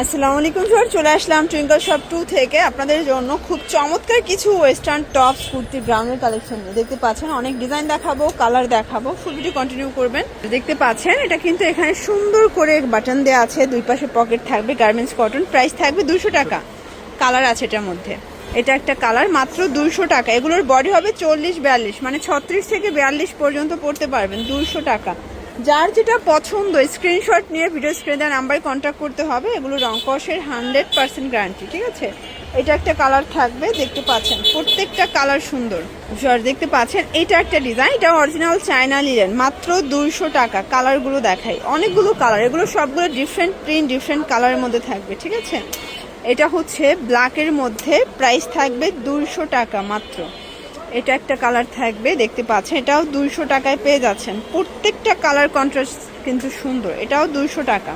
আসসালামু আলাইকুম স্যার, চলে আসলাম টুইঙ্কল শপ 2 থেকে আপনাদের জন্য খুব চমৎকার কিছু ওয়েস্টার্ন টপস কুর্তি ব্রাউনের কালেকশন নিয়ে দেখতে পাচ্ছেন। অনেক ডিজাইন দেখাবো, কালার দেখাবো, ফুল ভিডিও কন্টিনিউ করবেন। দেখতে পাচ্ছেন এটা কিন্তু এখানে সুন্দর করে বাটন দেওয়া আছে, দুই পাশে পকেট থাকবে, গার্মেন্টস কটন, প্রাইস থাকবে 200 টাকা। কালার আছে এটার মধ্যে, এটা একটা কালার মাত্র 200 টাকা। এগুলোর বডি হবে 40-42, মানে 36 থেকে 42 পর্যন্ত পড়তে পারবেন 200 টাকা। যার যেটা পছন্দ স্ক্রিনশট নিয়ে ভিডিও স্ক্রিনে দেওয়া নাম্বারে কন্ট্যাক্ট করতে হবে। এগুলো রং কষের 100% গ্যারান্টি, ঠিক আছে। এটা একটা কালার থাকবে, দেখতে পাচ্ছেন প্রত্যেকটা কালার সুন্দর। দেখতে পাচ্ছেন এটা একটা ডিজাইন, এটা অরিজিনাল চায়না লিলেন, মাত্র 200 টাকা। কালারগুলো দেখাই, অনেকগুলো কালার, এগুলো সবগুলো ডিফারেন্ট প্রিন্ট, ডিফারেন্ট কালারের মধ্যে থাকবে, ঠিক আছে। এটা হচ্ছে ব্ল্যাকের মধ্যে, প্রাইস থাকবে 200 টাকা মাত্র। এটা একটা কালার থাকবে, দেখতে পাচ্ছেন এটাও 200 টাকায় পেয়ে যাচ্ছেন। প্রত্যেকটা কালার কন্ট্রাস্ট কিন্তু সুন্দর, এটাও 200 টাকা।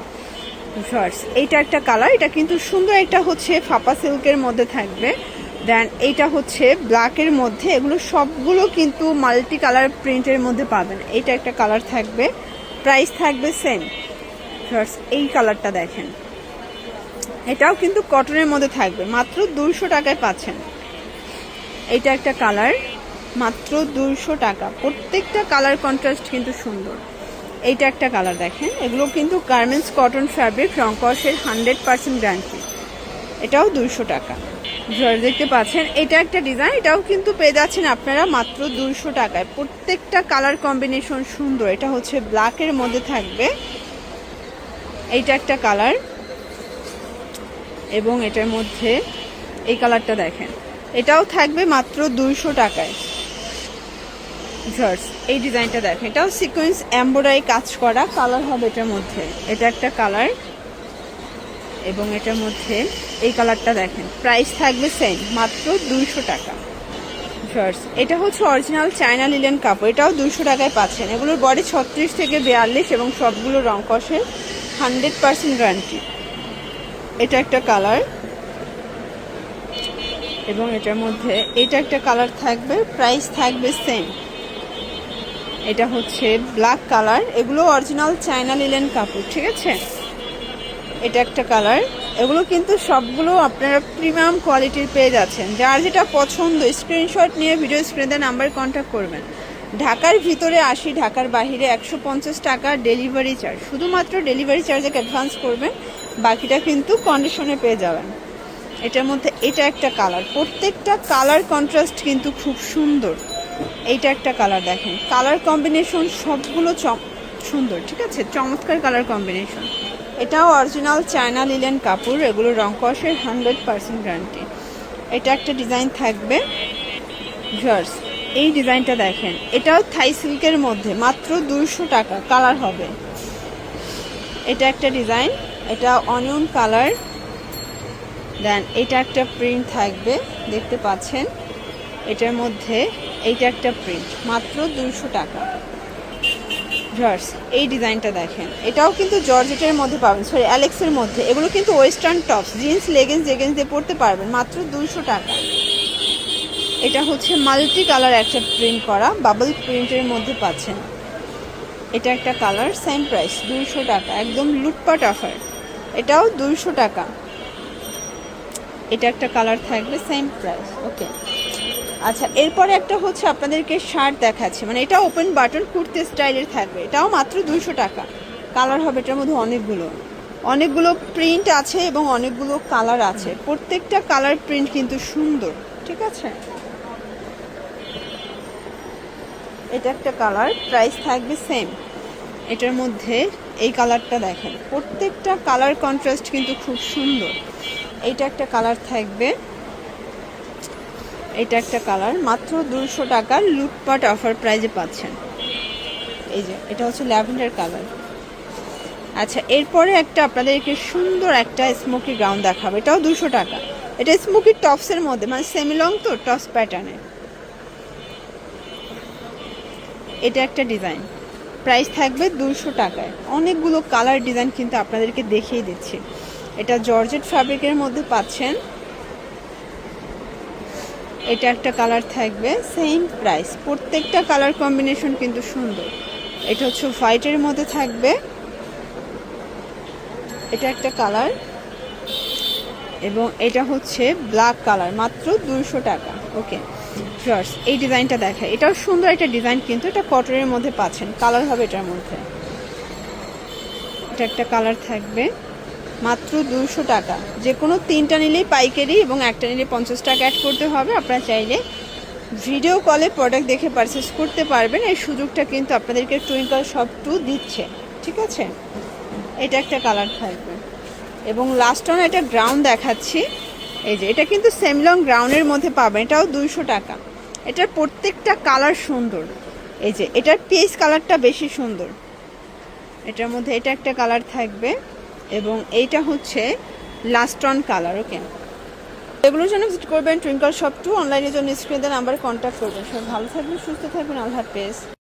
এইটা একটা কালার, এটা কিন্তু সুন্দর, এটা হচ্ছে ফাপা সিল্কের মধ্যে থাকবে। দেন এইটা হচ্ছে ব্ল্যাকের মধ্যে, এগুলো সবগুলো কিন্তু মাল্টি কালার প্রিন্টের মধ্যে পাবেন। এইটা একটা কালার থাকবে, প্রাইস থাকবে সেম। এই কালারটা দেখেন, এটাও কিন্তু কটনের মধ্যে থাকবে, মাত্র 200 টাকায় পাচ্ছেন। এটা একটা কালার, মাত্র 200 টাকা। প্রত্যেকটা কালার কন্ট্রাস্ট কিন্তু সুন্দর। এইটা একটা কালার দেখেন, এগুলো কিন্তু গার্মেন্টস কটন ফ্যাব্রিক, রং কষের 100% গ্যারান্টি, এটাও 200 টাকা। দেখতে পাচ্ছেন এটা একটা ডিজাইন, এটাও কিন্তু পেয়ে যাচ্ছেন আপনারা মাত্র 200 টাকায়। প্রত্যেকটা কালার কম্বিনেশন সুন্দর। এটা হচ্ছে ব্ল্যাকের মধ্যে থাকবে, এইটা একটা কালার, এবং এটার মধ্যে এই কালারটা দেখেন, এটাও থাকবে মাত্র 200 টাকায়। এই ডিজাইনটা দেখেন, এটাও সিকোয়েন্স এমব্রয়ডারি কাজ করা, কালার হবে এটার মধ্যে। এটা একটা কালার, এবং এটার মধ্যে এই কালারটা দেখেন, প্রাইস থাকবে সেম, মাত্র 200 টাকা। এটা হচ্ছে অরিজিনাল চায়না লিলেন কাপড়, এটাও 200 টাকায় পাচ্ছেন। এগুলোর বডি 36 থেকে 42, এবং সবগুলো রং কষের 100% গ্যারান্টি। এটা একটা কালার, এবং এটার মধ্যে এটা একটা কালার থাকবে, প্রাইস থাকবে সেম। এটা হচ্ছে ব্ল্যাক কালার, এগুলো অরিজিনাল চায়না লিলেন কাপড়, ঠিক আছে। এটা একটা কালার, এগুলো কিন্তু সবগুলো আপনারা প্রিমিয়াম কোয়ালিটির পেয়ে যাচ্ছেন। যার যেটা পছন্দ স্ক্রিনশট নিয়ে ভিডিও স্ক্রিনে নাম্বারে কন্ট্যাক্ট করবেন। ঢাকার ভিতরে 80, ঢাকার বাইরে 150 টাকা ডেলিভারি চার্জ। শুধুমাত্র ডেলিভারি চার্জে অ্যাডভান্স করবেন, বাকিটা কিন্তু কন্ডিশনে পেয়ে যাবেন। এটার মধ্যে এটা একটা কালার, প্রত্যেকটা কালার কন্ট্রাস্ট কিন্তু খুব সুন্দর। এইটা একটা কালার দেখেন, কালার কম্বিনেশন সবগুলো সুন্দর, ঠিক আছে, চমৎকার কালার কম্বিনেশন। এটাও অরিজিনাল চায়না লিলেন কাপড়, এগুলো রং কষের 100% গ্যারান্টি। এটা একটা ডিজাইন থাকবে। এই ডিজাইনটা দেখেন, এটাও থাই সিল্কের মধ্যে, মাত্র 200 টাকা। কালার হবে, এটা একটা ডিজাইন, এটা অনিয়ন কালার। দেন এটা একটা প্রিন্ট থাকবে, দেখতে পাচ্ছেন এটার মধ্যে এইটা একটা প্রিন্ট, মাত্র 200 টাকা। এই ডিজাইনটা দেখেন, এটাও কিন্তু জর্জেটের মধ্যে পাবেন, সরি অ্যালেক্সের মধ্যে। এগুলো কিন্তু western tops, jeans, leggings, jeggings দিয়ে পরতে পারবেন, মাত্র 200 টাকা। এটা হচ্ছে মাল্টি কালার একটা প্রিন্ট করা, বাবল প্রিন্টের মধ্যে পাচ্ছেন। এটা একটা কালার, সেম প্রাইস 200 টাকা, একদম লুটপাট অফার। এটাও 200 টাকা। এটা একটা কালার থাকবে, সেম প্রাইস, ওকে। আচ্ছা, এরপরে একটা হচ্ছে আপনাদেরকে শার্ট দেখাচ্ছি, মানে এটা ওপেন বাটন কুর্তি স্টাইলের থাকবে, এটাও মাত্র 200 টাকা। কালার হবে এটার মধ্যে অনেকগুলো প্রিন্ট আছে, এবং অনেকগুলো কালার আছে। প্রত্যেকটা কালার প্রিন্ট কিন্তু সুন্দর, ঠিক আছে। এটা একটা কালার, প্রাইস থাকবে সেম। এটার মধ্যে এই কালারটা দেখেন, প্রত্যেকটা কালার কন্ট্রাস্ট কিন্তু খুব সুন্দর। এইটা একটা কালার থাকবে, এটা একটা কালার, মাত্র 200 টাকার লুটপাট অফার প্রাইজে পাচ্ছেন। এই যে এটা হচ্ছে ল্যাভেন্ডার কালার। আচ্ছা, এরপরে একটা আপনাদেরকে সুন্দর একটা স্মোকি গাউন দেখাবো, এটাও 200 টাকা। এটা স্মোকি টপসের মধ্যে, মানে সেমি লং তো, টপস প্যাটার্নে। এটা একটা ডিজাইন, প্রাইস থাকবে 200 টাকায়। অনেকগুলো কালার ডিজাইন কিন্তু আপনাদেরকে দেখিয়ে দিচ্ছি। এটা জর্জেট ফ্যাব্রিকের মধ্যে পাচ্ছেন। এটা একটা কালার থাকবে, সেম প্রাইস। প্রত্যেকটা কালার কম্বিনেশন কিন্তু সুন্দর। এটা হচ্ছে হোয়াইটের মধ্যে থাকবে, এটা একটা কালার, এবং এটা হচ্ছে ব্ল্যাক কালার, মাত্র 200 টাকা। ওকে ফার্স্ট এই ডিজাইনটা দেখা, এটাও সুন্দর একটা ডিজাইন, কিন্তু এটা কটনের মধ্যে পাচ্ছেন, কালার হবে এটার মধ্যে। এটা একটা কালার থাকবে, মাত্র 200 টাকা। যে কোনো 3টা নিলেই পাইকারি এবং একটা নিলে 50 টাকা অ্যাড করতে হবে। আপনারা চাইলে ভিডিও কলে প্রোডাক্ট দেখে পারচেস করতে পারবেন, এই সুযোগটা কিন্তু আপনাদেরকে টুইঙ্কল শপ 2 দিচ্ছে, ঠিক আছে। এটা একটা কালার থাকবে এবং লাস্ট অন এটা গ্রাউন্ড দেখাচ্ছি। এই যে এটা কিন্তু সেমলং গ্রাউন্ডের মধ্যে পাবেন, এটাও 200 টাকা। এটার প্রত্যেকটা কালার সুন্দর। এই যে এটার পেস কালারটা বেশি সুন্দর, এটার মধ্যে এটা একটা কালার থাকবে এবং এইটা হচ্ছে লাস্ট অন কালার। ওকে, এগুলোর জন্য ভিজিট করবেন টুইঙ্কল শপ 2। অনলাইনের জন্য স্ক্রিনে নাম্বারে কন্ট্যাক্ট করবেন। সবাই ভালো থাকবেন, সুস্থ থাকবেন, আল্লাহ হাফেজ।